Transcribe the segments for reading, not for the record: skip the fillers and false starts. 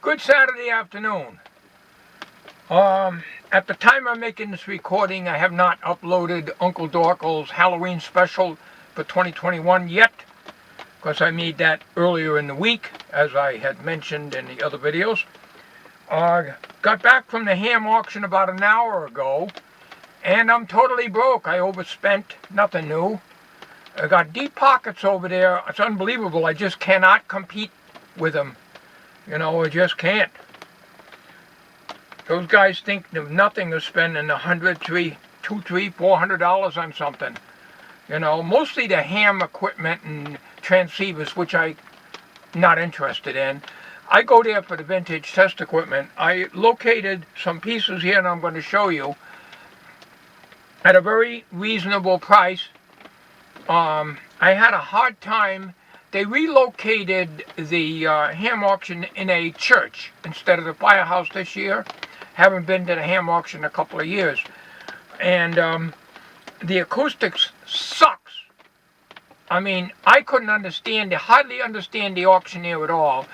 Good Saturday afternoon. At the time I'm making this recording, I have not uploaded Uncle Dorkel's Halloween special for 2021 yet, because I made that earlier in the week, as I had mentioned in the other videos. Got back from the ham auction about an hour ago, and I'm totally broke. I overspent, nothing new. I got deep pockets over there. It's unbelievable. I just cannot compete with them. You know, I just can't. Those guys think of nothing of spending $100, $400 on something. You know, mostly the ham equipment and transceivers, which I'm not interested in. I go there for the vintage test equipment. I located some pieces here, and I'm going to show you at a very reasonable price. I had a hard time. They relocated the ham auction in a church instead of the firehouse this year. Haven't been to the ham auction in a couple of years. And the acoustics sucks. I mean, I couldn't hardly understand the auctioneer at all.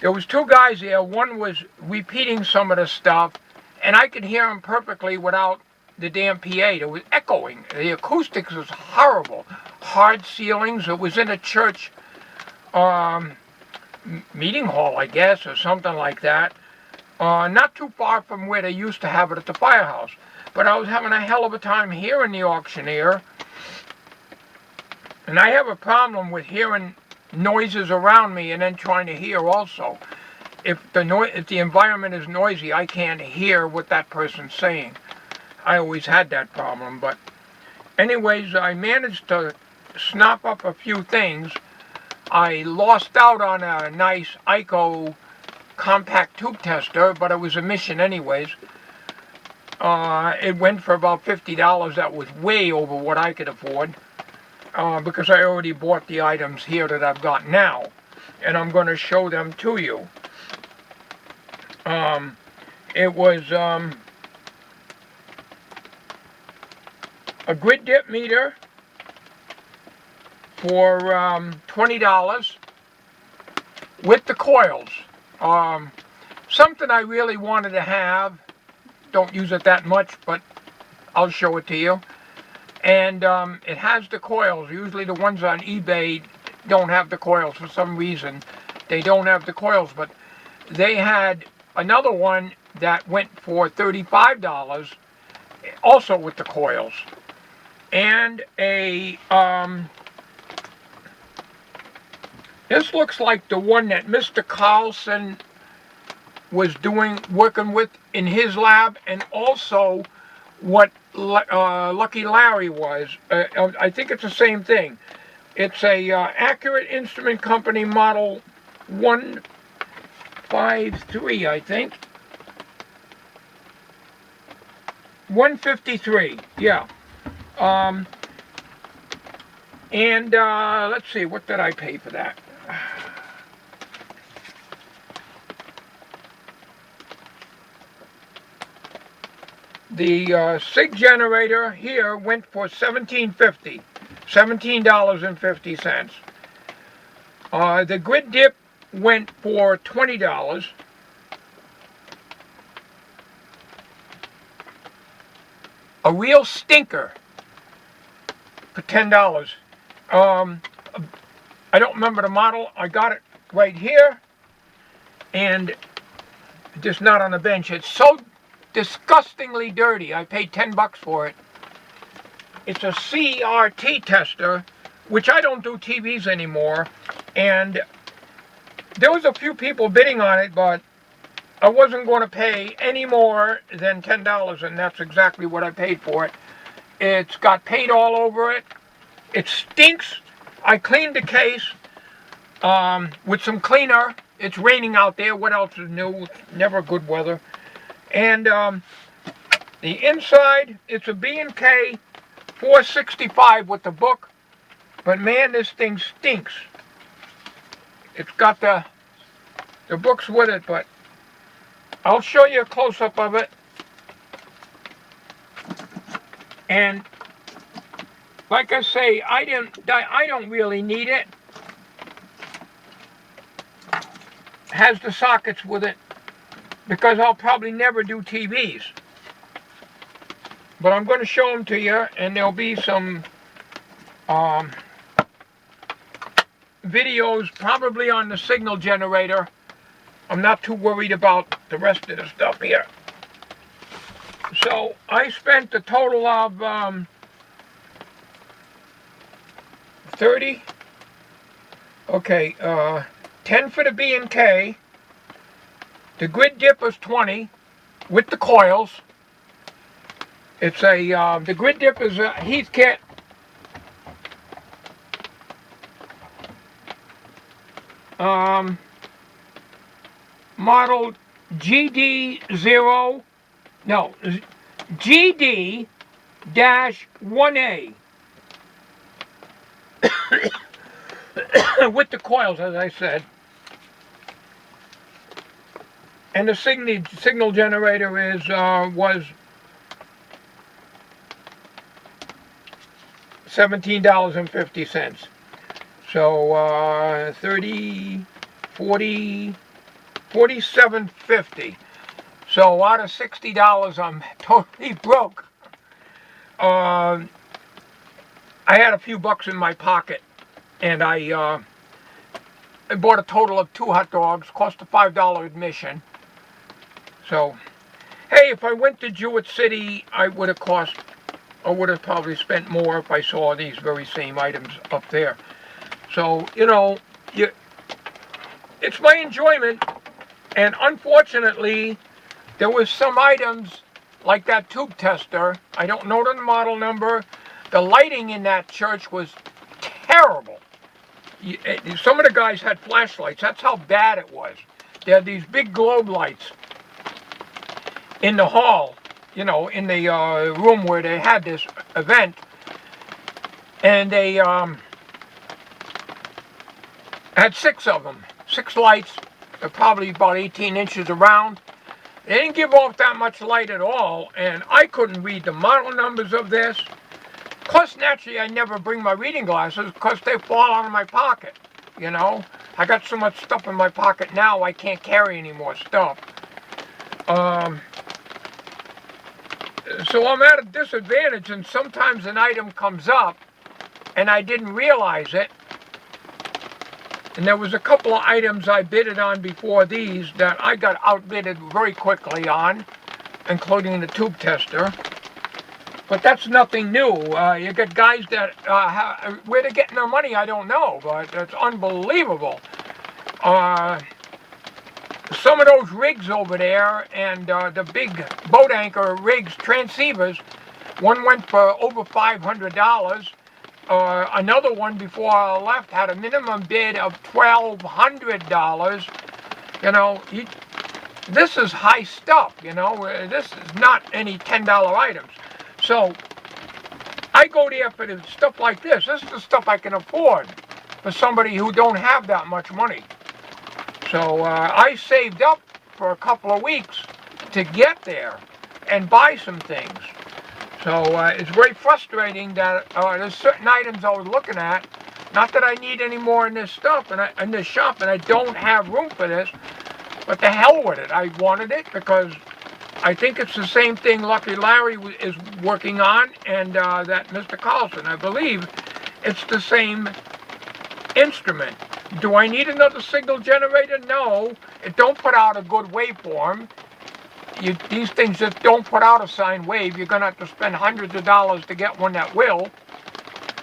There was two guys there. One was repeating some of the stuff, and I could hear him perfectly without the damn PA. It was echoing. The acoustics was horrible. Hard ceilings. It was in a church meeting hall, I guess, or something like that. Not too far from where they used to have it at the firehouse. But I was having a hell of a time hearing the auctioneer. And I have a problem with hearing noises around me and then trying to hear also. If the environment is noisy, I can't hear what that person's saying. I always had that problem, but anyways, I managed to snap up a few things. I lost out on a nice ICO compact tube tester, but it was a mission anyways. It went for about $50. That was way over what I could afford, because I already bought the items here that I've got now, and I'm going to show them to you. It was a grid dip meter for $20 with the coils. Something I really wanted to have. Don't use it that much, but I'll show it to you. And it has the coils. Usually the ones on eBay don't have the coils for some reason. They don't have the coils, but they had another one that went for $35, also with the coils. And a this looks like the one that Mr. Carlson was working with in his lab, and also what Lucky Larry was. I think it's the same thing. It's a Accurate Instrument Company model 153, I think. 153, yeah. And let's see, what did I pay for that? The SIG generator here went for $17.50. $17.50. The grid dip went for $20. A real stinker for $10. I don't remember the model. I got it right here, and just not on the bench. It's so disgustingly dirty. I paid $10 for it. It's a CRT tester, which I don't do TVs anymore, and there was a few people bidding on it, but I wasn't going to pay any more than $10, and that's exactly what I paid for it. It's got paint all over it. It stinks. I cleaned the case with some cleaner. It's raining out there. What else is new? It's never good weather. And the inside, it's a B&K 465 with the book. But man, this thing stinks. It's got the books with it, but I'll show you a close-up of it. And like I say, I don't really need it. has the sockets with it, because I'll probably never do TVs. But I'm going to show them to you, and there'll be some videos probably on the signal generator. I'm not too worried about the rest of the stuff here. So I spent a total of 30. Okay, 10 for the B&K. The grid dip is 20 with the coils. It's a the grid dip is a heat kit. Model GD0, no, GD-1A. With the coils, as I said. And the signal generator was $17.50. So 30, 40, $47.50. So out of $60, I'm totally broke. I had a few bucks in my pocket, and I bought a total of 2 hot dogs, cost a $5 admission. So, hey, if I went to Jewett City, I would have probably spent more if I saw these very same items up there. So, you know, it's my enjoyment, and unfortunately, there was some items like that tube tester. I don't know the model number. The lighting in that church was terrible. Some of the guys had flashlights. That's how bad it was. They had these big globe lights in the hall, you know, in the room where they had this event. And they had 6 of them. 6 lights. They're probably about 18 inches around. They didn't give off that much light at all, and I couldn't read the model numbers of this. Plus, naturally, I never bring my reading glasses because they fall out of my pocket, you know. I got so much stuff in my pocket now, I can't carry any more stuff. So I'm at a disadvantage, and sometimes an item comes up, and I didn't realize it. And there was a couple of items I bidded on before these that I got outbidded very quickly on, including the tube tester. But that's nothing new. You get guys that, where they're getting their money, I don't know, but it's unbelievable. Some of those rigs over there, and the big boat anchor rigs, transceivers, one went for over $500. Another one before I left had a minimum bid of $1,200. You know, this is high stuff, you know. This is not any $10 items. So I go there for the stuff like this. This is the stuff I can afford for somebody who don't have that much money. So I saved up for a couple of weeks to get there and buy some things. So it's very frustrating that there's certain items I was looking at. Not that I need any more in this stuff, in this shop, and I don't have room for this. But the hell with it. I wanted it because I think it's the same thing Lucky Larry is working on, and that Mr. Carlson. I believe it's the same instrument. Do I need another signal generator? No. It don't put out a good waveform. These things just don't put out a sine wave. You're going to have to spend hundreds of dollars to get one that will.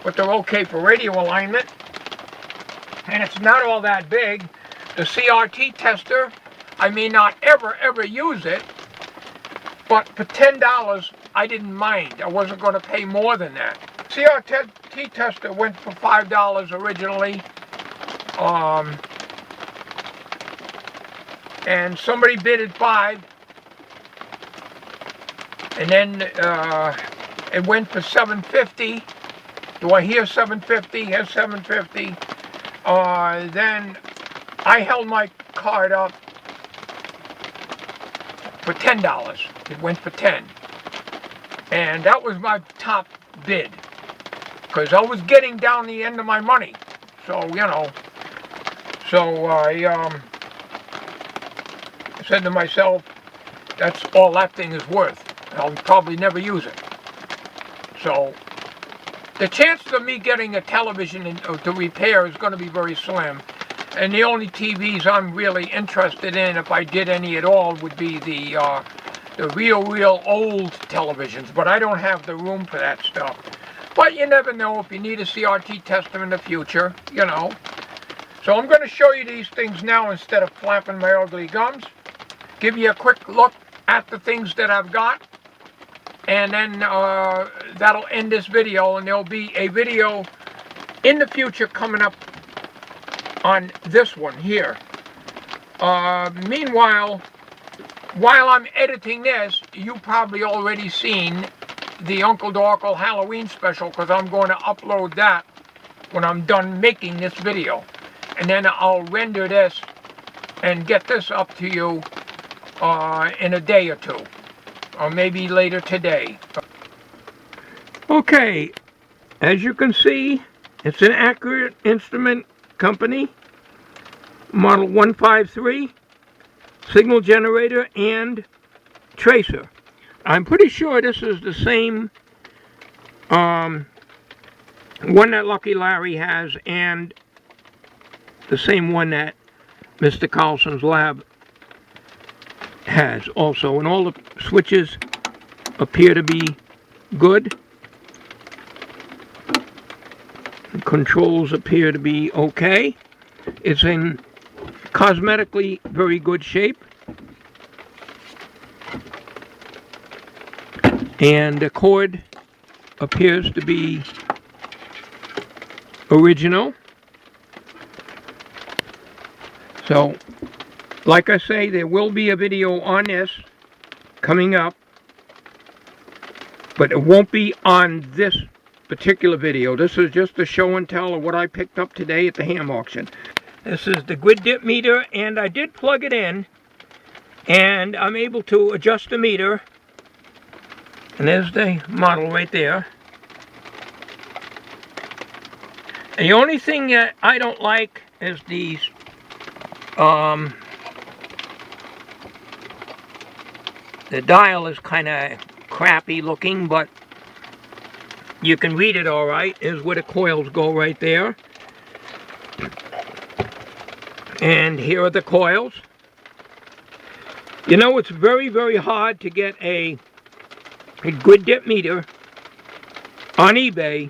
But they're okay for radio alignment. And it's not all that big. The CRT tester, I may not ever use it. But for $10, I didn't mind. I wasn't going to pay more than that. CRT tester went for $5 originally. And somebody bidded $5. And then it went for $7.50. Do I hear $7.50? Here's $7.50. Then I held my card up for $10. It went for $10. And that was my top bid. Because I was getting down the end of my money. So, you know. So I I said to myself, that's all that thing is worth. I'll probably never use it. So the chances of me getting a television to repair is going to be very slim. And the only TVs I'm really interested in, if I did any at all, would be the real old televisions. But I don't have the room for that stuff. But you never know if you need a CRT tester in the future, you know. So I'm going to show you these things now instead of flapping my ugly gums. Give you a quick look at the things that I've got. And then that'll end this video, and there'll be a video in the future coming up on this one here. Meanwhile, while I'm editing this, you've probably already seen the Uncle Dorkle Halloween special, because I'm going to upload that when I'm done making this video. And then I'll render this and get this up to you in a day or two, or maybe later today. Okay, as you can see, it's an Accurate Instrument Company, model 153, signal generator and tracer. I'm pretty sure this is the same one that Lucky Larry has, and the same one that Mr. Carlson's lab has also. And all the switches appear to be good. The controls appear to be okay. It's in cosmetically very good shape. And the cord appears to be original. So, like I say, there will be a video on this coming up, but it won't be on this particular video. This is just a show and tell of what I picked up today at the ham auction. This is the grid dip meter, and I did plug it in, and I'm able to adjust the meter. And there's the model right there. And the only thing that I don't like is these the dial is kind of crappy looking, but you can read it all right. Is where the coils go right there. And here are the coils. You know, it's very, very hard to get a grid dip meter on eBay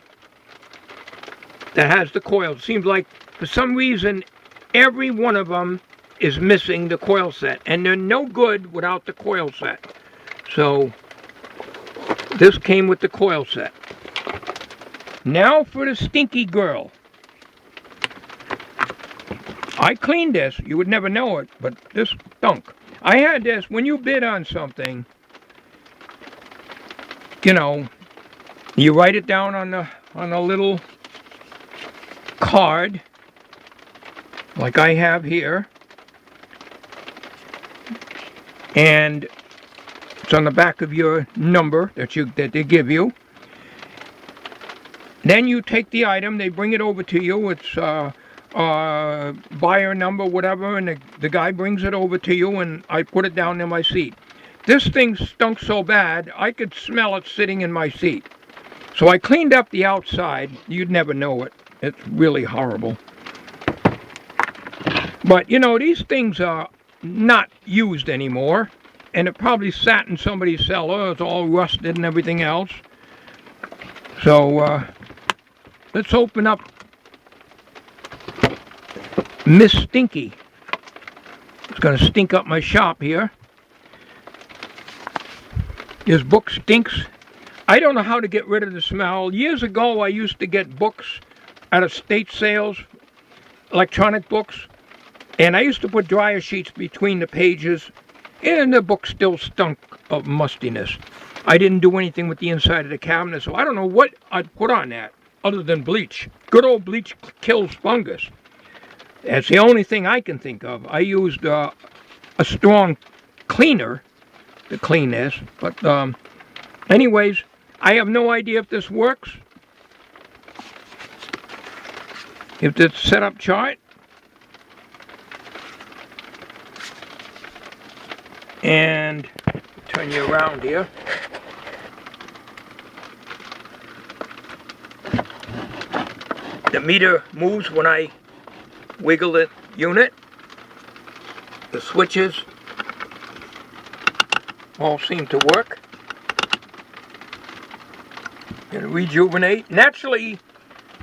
that has the coils. Seems like for some reason every one of them is missing the coil set, and they're no good without the coil set. So this came with the coil set. Now for the stinky girl. I cleaned this. You would never know it, but this stunk. I had this, when you bid on something, you know, you write it down on a little card, like I have here, and it's on the back of your number that they give you. Then you take the item, they bring it over to you. It's buyer number, whatever, and the guy brings it over to you, and I put it down in my seat. This thing stunk so bad, I could smell it sitting in my seat. So I cleaned up the outside. You'd never know it. It's really horrible. But, you know, these things are not used anymore, and it probably sat in somebody's cellar. It's all rusted and everything else. So, let's open up Miss Stinky. It's going to stink up my shop here. This book stinks. I don't know how to get rid of the smell. Years ago, I used to get books at estate sales, electronic books, and I used to put dryer sheets between the pages, and the book still stunk of mustiness. I didn't do anything with the inside of the cabinet, so I don't know what I'd put on that other than bleach. Good old bleach kills fungus. That's the only thing I can think of. I used a strong cleaner to clean this, but anyways, I have no idea if this works. If it's setup chart. And turn you around here. The meter moves when I wiggle the unit. The switches all seem to work. And rejuvenate. Naturally,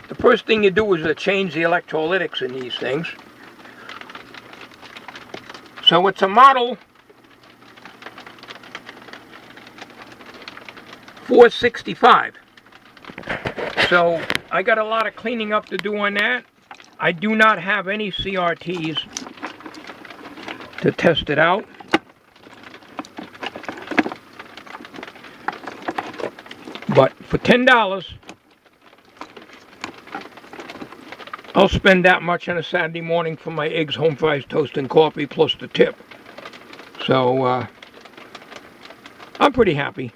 the first thing you do is to change the electrolytics in these things. So it's a model 465. So I got a lot of cleaning up to do on that. I do not have any CRTs to test it out. But for $10, I'll spend that much on a Saturday morning for my eggs, home fries, toast, and coffee, plus the tip. So, I'm pretty happy.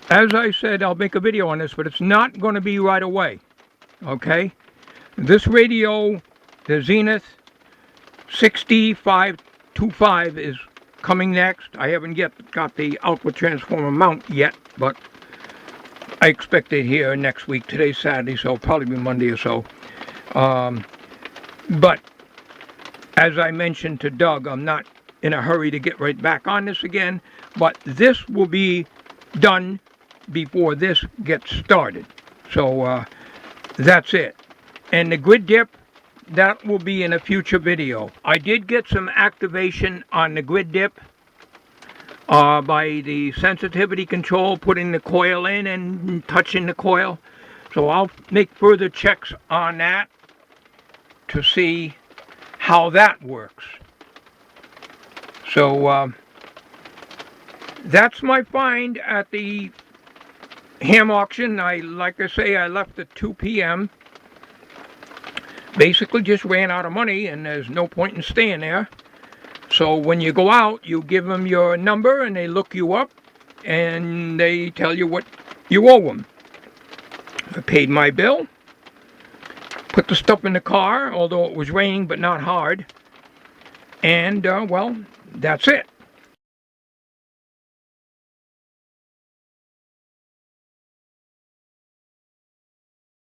As I said, I'll make a video on this, but it's not going to be right away. Okay? This radio, the Zenith 6525, is coming next. I haven't yet got the output transformer mount yet, but I expect it here next week. Today's Saturday, so it'll probably be Monday or so. But as I mentioned to Doug, I'm not in a hurry to get right back on this again, but this will be done before this gets started. So that's it. And the grid dip, that will be in a future video. I did get some activation on the grid dip by the sensitivity control, putting the coil in and touching the coil. So I'll make further checks on that to see how that works. So that's my find at the ham auction. Like I say, I left at 2 p.m. Basically just ran out of money, and there's no point in staying there. So when you go out, you give them your number and they look you up and they tell you what you owe them. I paid my bill, put the stuff in the car, although it was raining but not hard, and well, that's it.